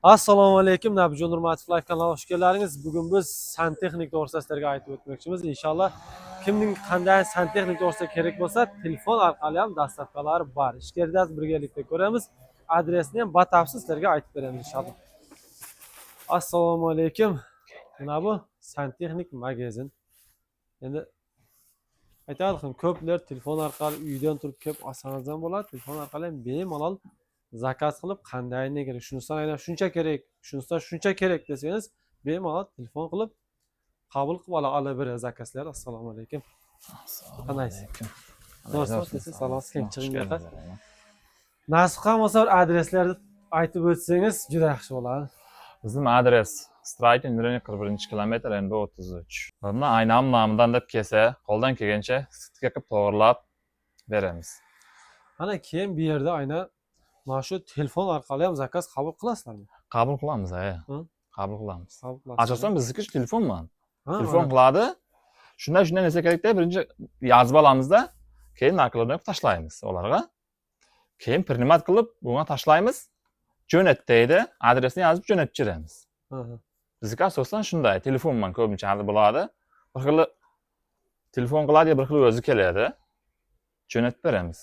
Assalomu alaykum, Nabijon Nurmatov Live kanaliga xush keldingiz. Bugun biz santexnik to'g'risida sizlarga aytib o'tmoqchimiz. Inshaalloh kimning qanday santexnik to'g'risida kerak bo'lsa, telefon orqali ham dastavkalari bor. Ishkerdaz birgalikda ko'ramiz. Adresini ham batafsil sizlarga aytib beramiz inshaalloh. Assalomu alaykum. Mana bu santexnik magazin. Endi aytayotgan ko'plar telefon orqali uydan turib kelib olsangiz ham bo'ladi. Telefon orqali ham bemalol zakaz qilib qanday kerak, shunisidan aynan shuncha kerak, shunisidan shuncha kerak desangiz, bemalol telefon qilib qabul qilib olaverasiz zakazlar. Assalomu alaykum. Qanaysiz? To'g'risi, salomsiz, chiqing yo'qa. Nasib qilmasa adreslarni aytib o'tsangiz juda yaxshi bo'ladi. Bizim adres Straykin 41-kilometr NB33. Bunda aynam namından deb kelsa, qo'ldan kelgancha sitga qilib to'g'rilab beramiz. Ana keyin bu yerda aynan mana shu telefon orqali ham zakaz qabul qilasizlarmi? Qabul qilamiz, qabul qilamiz. Asosan bizniki telefonman. Telefon Ha, qiladi. Shunday narsa kerakda birinchi yozib olamizda, keyin narxlarni tashlaymiz ularga. Keyin primat qilib bunga tashlaymiz. Jo'nat deydi, adresini yozib jo'natib beramiz. Bizniki asosan shunday, telefonman ko'pincha hali bo'ladi. Bir xil telefon qiladi, bir xil o'zi keladi. Jo'natib beramiz.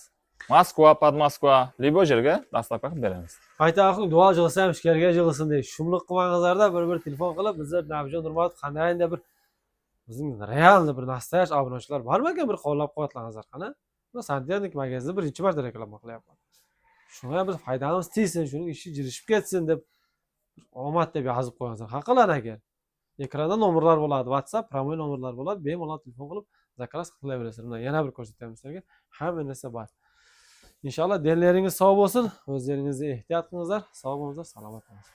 Moskva, Podmoskva, libo yerga dastavka qilib beramiz. Aytaqin duo jilsa ham ishlarga jilsin deb shumliq qilmangizlarda bir telefon qilib bizlar Nabijon Nurmatov qandayda bir bizning realni bir nastayash obunachilar bormi ekan, bir qo'llab-quvvatlangizlar qani. Bu santexnik magazinni birinchi marta reklama qilyapman. Shunga biz foydamiz tegsin, shuning ishi jirishib ketsin deb omad deb yozib qo'yingizlar. Haqiqatan aka. Ekranda nomerlar bo'ladi, WhatsApp, promoy nomerlar bo'ladi. Bemalol telefon qilib zakaz qilaverasizlar. Mana yana bir ko'rsatamiz sizlarga. Hamma narsa bor. İnşallah denleriniz sağ olsun. O'zlaringizni ehtiyot qilingizlar. Sog' bo'lingizlar, salomat bo'lingizlar.